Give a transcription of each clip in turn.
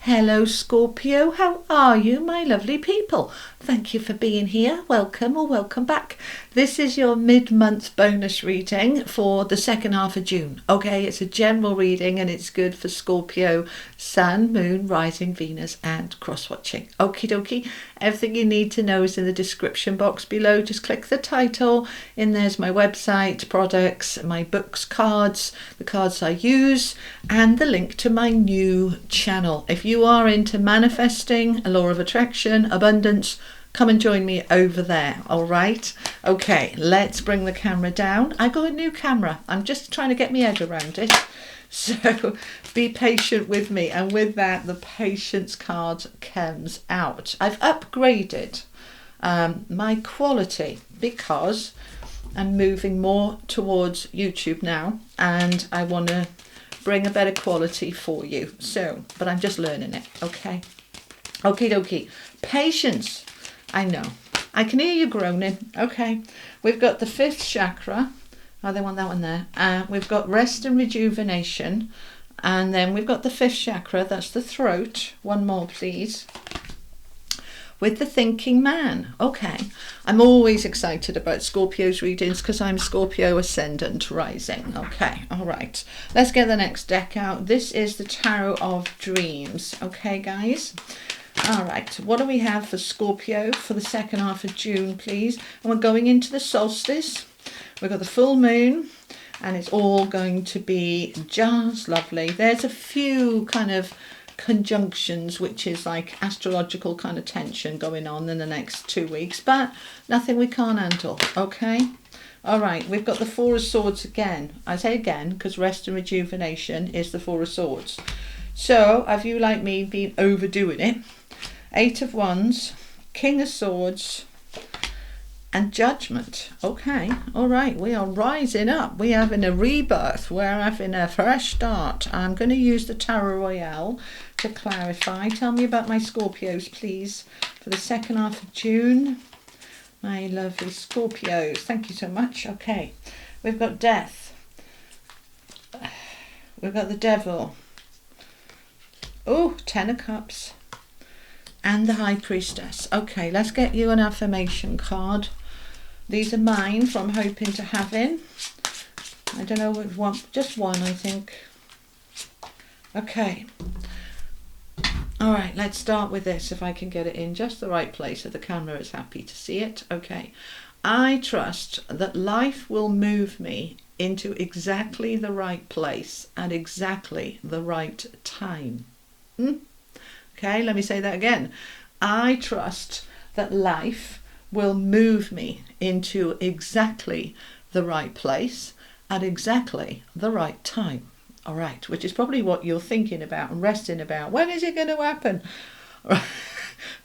Hello Scorpio, how are you, my lovely people? Thank you for being here. Welcome or welcome back. This is your mid-month bonus reading for the second half of June. Okay, it's a general reading and it's good for Scorpio, Sun, Moon, Rising, Venus and cross-watching. Okie dokie. Everything you need to know is in the description box below. Just click the title. In there's my website, products, my books, cards, the cards I use, and the link to my new channel. If you are into manifesting, a law of attraction, abundance, come and join me over there. All right. Okay, let's bring the camera down. I got a new camera. I'm just trying to get my head around it. So be patient with me. And with that, the patience card comes out. I've upgraded my quality because I'm moving more towards YouTube now. And I want to bring a better quality for you. So, but I'm just learning it. Okay. Okie dokie. Patience. I know. I can hear you groaning. Okay. We've got the fifth chakra. Oh, they want that one there. We've got rest and rejuvenation. And then we've got the fifth chakra. That's the throat. One more, please. With the thinking man. Okay. I'm always excited about Scorpio's readings because I'm Scorpio ascendant rising. Okay. All right. Let's get the next deck out. This is the Tarot of Dreams. Okay, guys. All right, what do we have for Scorpio for the second half of June, please? And we're going into the solstice. We've got the full moon, and it's all going to be just lovely. There's a few kind of conjunctions, which is like astrological kind of tension going on in the next 2 weeks, but nothing we can't handle, okay? All right, we've got the Four of Swords again. I say again because rest and rejuvenation is the Four of Swords. So, have you, like me, been overdoing it? Eight of Wands, King of Swords, and Judgment. Okay, all right, we are rising up. We're having a rebirth. We're having a fresh start. I'm going to use the Tarot Royale to clarify. Tell me about my Scorpios, please, for the second half of June. My lovely Scorpios. Thank you so much. Okay, we've got Death. We've got the Devil. Oh, Ten of Cups. And the High Priestess. Okay, let's get you an affirmation card. These are mine from Hoping to Having. I don't know which one, just one, I think. Okay. All right, let's start with this, if I can get it in just the right place so the camera is happy to see it. Okay. I trust that life will move me into exactly the right place at exactly the right time. Okay, let me say that again. I trust that life will move me into exactly the right place at exactly the right time. All right, which is probably what you're thinking about and resting about. When is it going to happen?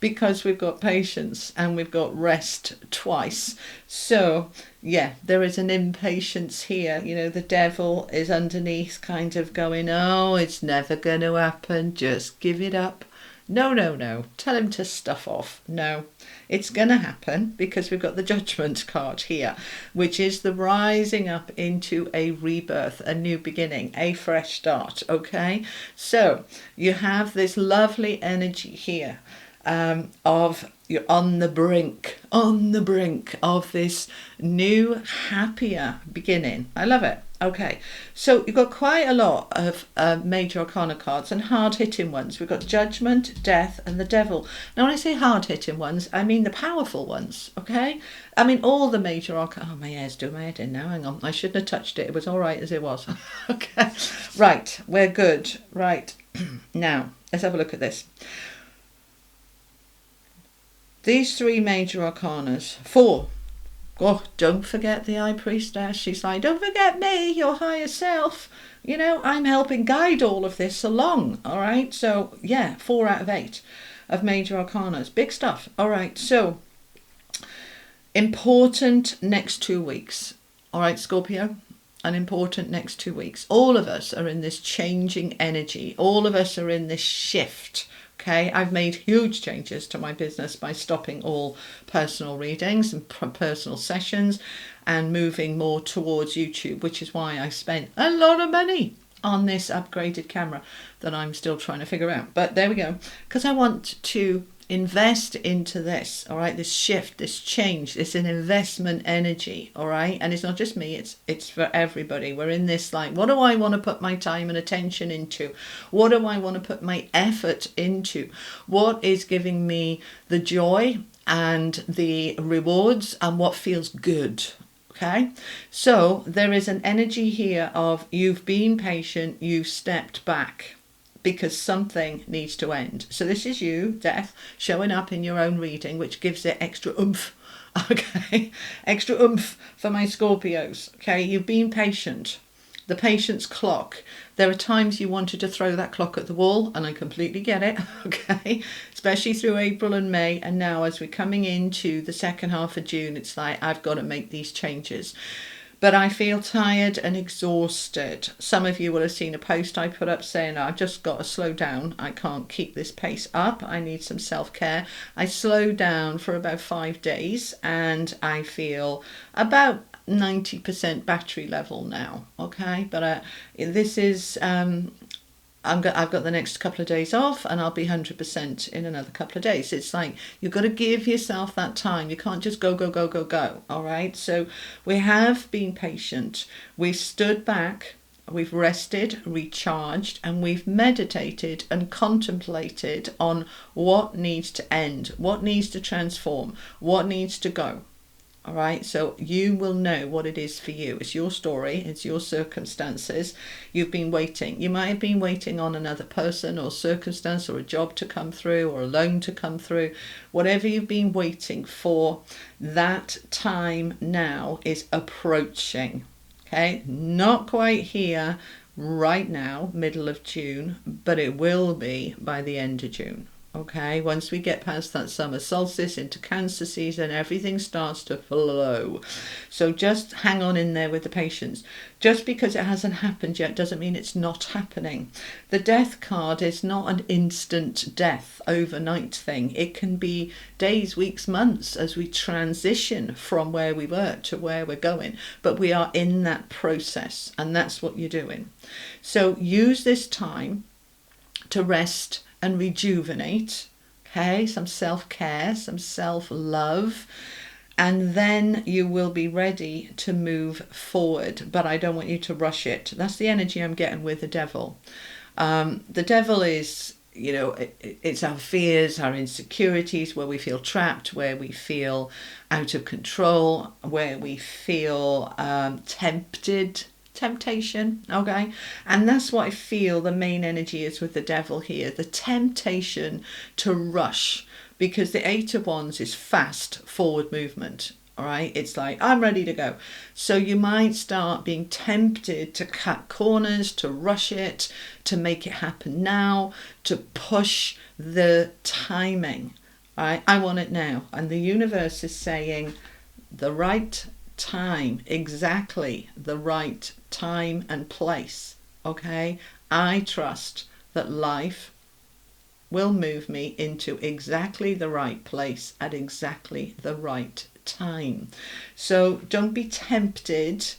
Because we've got patience and we've got rest twice. So, yeah, there is an impatience here. You know, the devil is underneath kind of going, oh, it's never going to happen. Just give it up. No, no, no. Tell him to stuff off. No, it's going to happen because we've got the Judgment card here, which is the rising up into a rebirth, a new beginning, a fresh start. Okay, so you have this lovely energy here of you're on the brink of this new, happier beginning. I love it. Okay, so you've got quite a lot of major arcana cards and hard-hitting ones. We've got Judgment, Death, and the Devil. Now, when I say hard-hitting ones, I mean the powerful ones, okay? I mean all the major arcana... Oh, my hair's doing my head in now. Hang on. I shouldn't have touched it. It was all right as it was. Okay, right, we're good. Right, now, let's have a look at this. These three major arcanas, four. Oh, don't forget the High Priestess. She's like, don't forget me, your higher self. You know, I'm helping guide all of this along. All right. So, yeah, 4 out of 8 of major arcanas. Big stuff. All right. So, important next 2 weeks. All right, Scorpio. An important next 2 weeks. All of us are in this changing energy. All of us are in this shift. Okay, I've made huge changes to my business by stopping all personal readings and personal sessions and moving more towards YouTube, which is why I spent a lot of money on this upgraded camera that I'm still trying to figure out. But there we go, because I want to invest into this, all right, this shift, this change. It's an investment energy, all right, and it's not just me, it's for everybody. We're in this, like, what do I want to put my time and attention into? What do I want to put my effort into? What is giving me the joy and the rewards and what feels good? Okay, so there is an energy here of you've been patient, you've stepped back because something needs to end. So this is you, Death, showing up in your own reading, which gives it extra oomph. Okay, extra oomph for my Scorpios. Okay, you've been patient. The patience clock. There are times you wanted to throw that clock at the wall, and I completely get it. Okay, especially through April and May, and now as we're coming into the second half of June, it's like I've got to make these changes. But I feel tired and exhausted. Some of you will have seen a post I put up saying, I've just got to slow down. I can't keep this pace up. I need some self-care. I slowed down for about 5 days and I feel about 90% battery level now. Okay, but this is... I've got the next couple of days off and I'll be 100% in another couple of days. It's like you've got to give yourself that time. You can't just go. All right. So we have been patient. We've stood back. We've rested, recharged, and we've meditated and contemplated on what needs to end, what needs to transform, what needs to go. All right, so you will know what it is for you. It's your story, it's your circumstances. You've been waiting. You might have been waiting on another person or circumstance or a job to come through or a loan to come through. Whatever you've been waiting for, that time now is approaching. Okay, not quite here right now, middle of June, but it will be by the end of June. Okay, once we get past that summer solstice into Cancer season, everything starts to flow. So just hang on in there with the patience. Just because it hasn't happened yet doesn't mean it's not happening. The death card is not an instant death, overnight thing. It can be days, weeks, months as we transition from where we were to where we're going. But we are in that process, and that's what you're doing. So use this time to rest and rejuvenate, okay, some self-care, some self-love, and then you will be ready to move forward. But I don't want you to rush it. That's the energy I'm getting with the devil. The devil is, you know, it's our fears, our insecurities, where we feel trapped, where we feel out of control, where we feel temptation, okay, and that's what I feel the main energy is with the devil here, the temptation to rush, because the 8 of Wands is fast forward movement. All right, it's like I'm ready to go. So you might start being tempted to cut corners, to rush it, to make it happen now, to push the timing. All right, I want it now, and the universe is saying the right time, exactly the right time and place. Okay, I trust that life will move me into exactly the right place at exactly the right time. So don't be tempted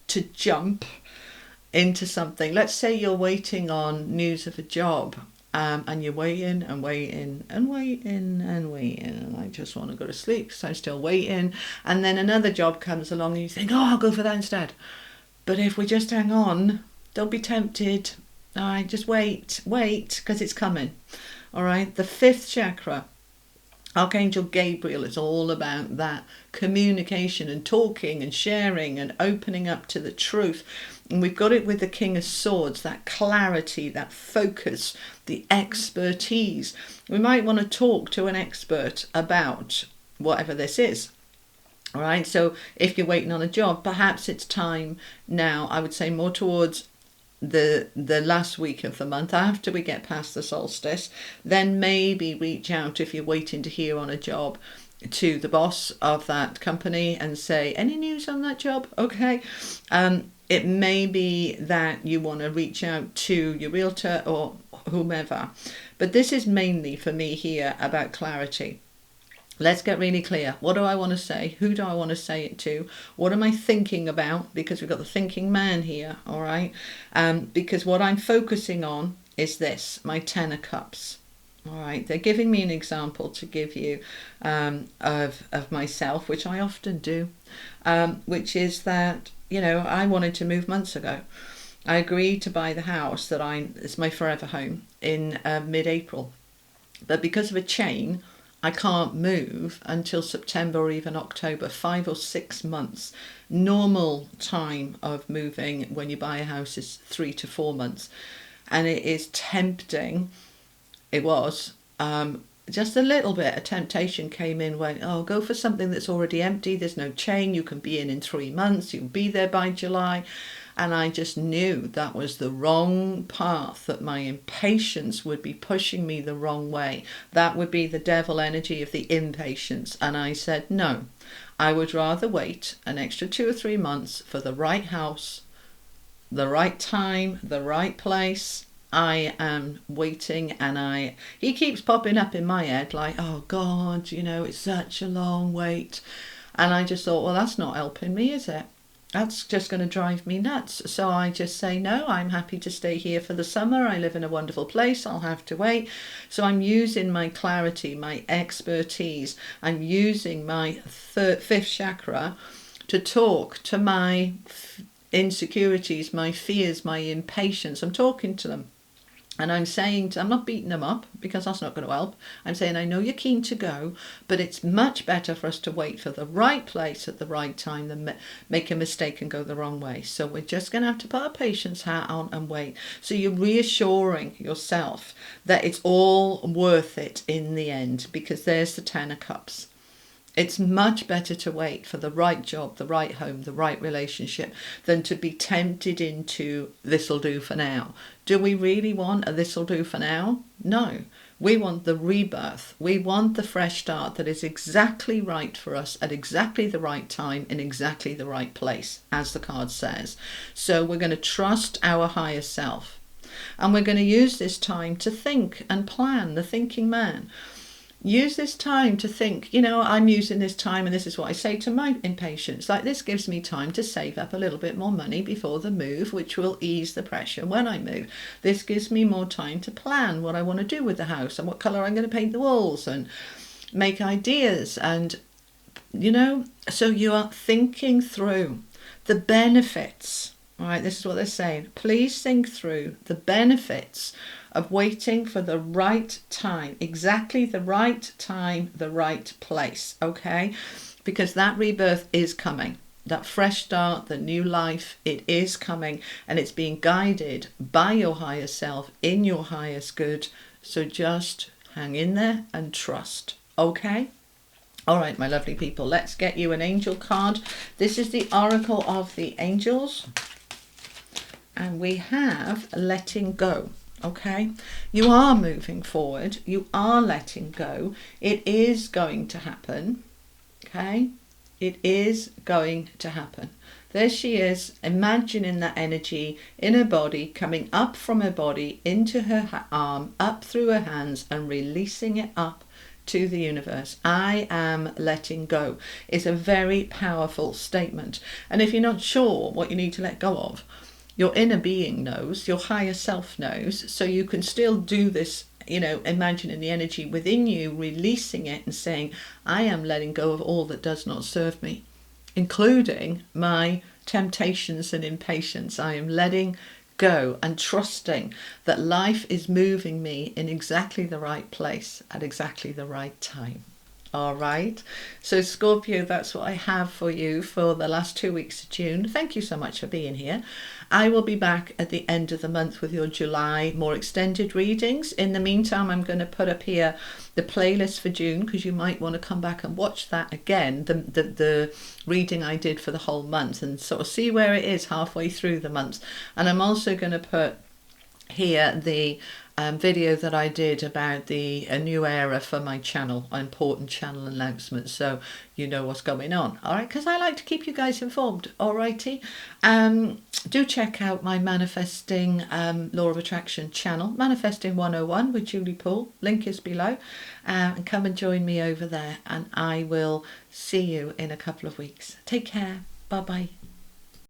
to jump into something. Let's say you're waiting on news of a job, and you're waiting and waiting and waiting and waiting, and I just want to go to sleep because I'm still waiting, and then another job comes along and you think, oh, I'll go for that instead. But if we just hang on, don't be tempted. All right, just wait because it's coming. All right, the 5th chakra, Archangel Gabriel, is all about that communication and talking and sharing and opening up to the truth. And we've got it with the King of Swords, that clarity, that focus, the expertise. We might want to talk to an expert about whatever this is. All right, so if you're waiting on a job, perhaps it's time now, I would say more towards the last week of the month after we get past the solstice, then maybe reach out if you're waiting to hear on a job to the boss of that company and say, any news on that job? Okay. It may be that you want to reach out to your realtor or whomever, but this is mainly for me here about clarity. Let's get really clear. What do I want to say? Who do I want to say it to? What am I thinking about? Because we've got the thinking man here, all right? Because what I'm focusing on is this, my 10 of cups. All right, they're giving me an example to give you of myself, which I often do, which is that, you know, I wanted to move months ago. I agreed to buy the house that it's my forever home in mid-April. But because of a chain, I can't move until September or even October, 5 or 6 months. Normal time of moving when you buy a house is 3 to 4 months. And it is tempting. It was. Just a little bit. A temptation came in when, oh, go for something that's already empty. There's no chain. You can be in 3 months. You'll be there by July. And I just knew that was the wrong path, that my impatience would be pushing me the wrong way. That would be the devil energy of the impatience. And I said, no, I would rather wait an extra 2 or 3 months for the right house, the right time, the right place. I am waiting, and he keeps popping up in my head like, oh God, you know, it's such a long wait. And I just thought, well, that's not helping me, is it? That's just going to drive me nuts. So I just say, no, I'm happy to stay here for the summer. I live in a wonderful place. I'll have to wait. So I'm using my clarity, my expertise. I'm using my fifth chakra to talk to my insecurities, my fears, my impatience. I'm talking to them. And I'm saying, I'm not beating them up, because that's not going to help. I'm saying, I know you're keen to go, but it's much better for us to wait for the right place at the right time than make a mistake and go the wrong way. So we're just going to have to put our patience hat on and wait. So you're reassuring yourself that it's all worth it in the end, because there's the 10 of cups. It's much better to wait for the right job, the right home, the right relationship, than to be tempted into this'll do for now. Do we really want a this'll do for now? No. We want the rebirth. We want the fresh start that is exactly right for us at exactly the right time in exactly the right place, as the card says. So we're going to trust our higher self. And we're going to use this time to think and plan, the thinking man. Use this time to think, you know, I'm using this time, and this is what I say to my impatience. Like, this gives me time to save up a little bit more money before the move, which will ease the pressure when I move. This gives me more time to plan what I want to do with the house and what colour I'm going to paint the walls and make ideas. And, you know, so you are thinking through the benefits. All right, this is what they're saying. Please think through the benefits of waiting for the right time, exactly the right time, the right place, okay? Because that rebirth is coming. That fresh start, the new life, it is coming, and it's being guided by your higher self in your highest good. So just hang in there and trust, okay? All right, my lovely people, let's get you an angel card. This is the Oracle of the Angels, and we have letting go. Okay, you are moving forward, you are letting go, it is going to happen, okay, it is going to happen. There she is, imagining that energy in her body, coming up from her body into her arm, up through her hands, and releasing it up to the universe. I am letting go is a very powerful statement. And if you're not sure what you need to let go of, your inner being knows, your higher self knows, so you can still do this, you know, imagining the energy within you, releasing it and saying, I am letting go of all that does not serve me, including my temptations and impatience. I am letting go and trusting that life is moving me in exactly the right place at exactly the right time. All right, so Scorpio, that's what I have for you for the last 2 weeks of June. Thank you so much for being here. I will be back at the end of the month with your July more extended readings. In the meantime, I'm going to put up here the playlist for June, because you might want to come back and watch that again, the reading I did for the whole month, and sort of see where it is halfway through the month. And I'm also going to put here the video that I did about a new era for my channel, important channel announcements, so you know what's going on. All right, because I like to keep you guys informed. Alrighty, do check out my manifesting law of attraction channel, Manifesting 101 with Julie Poole. Link is below, and come and join me over there, and I will see you in a couple of weeks. Take care. Bye bye.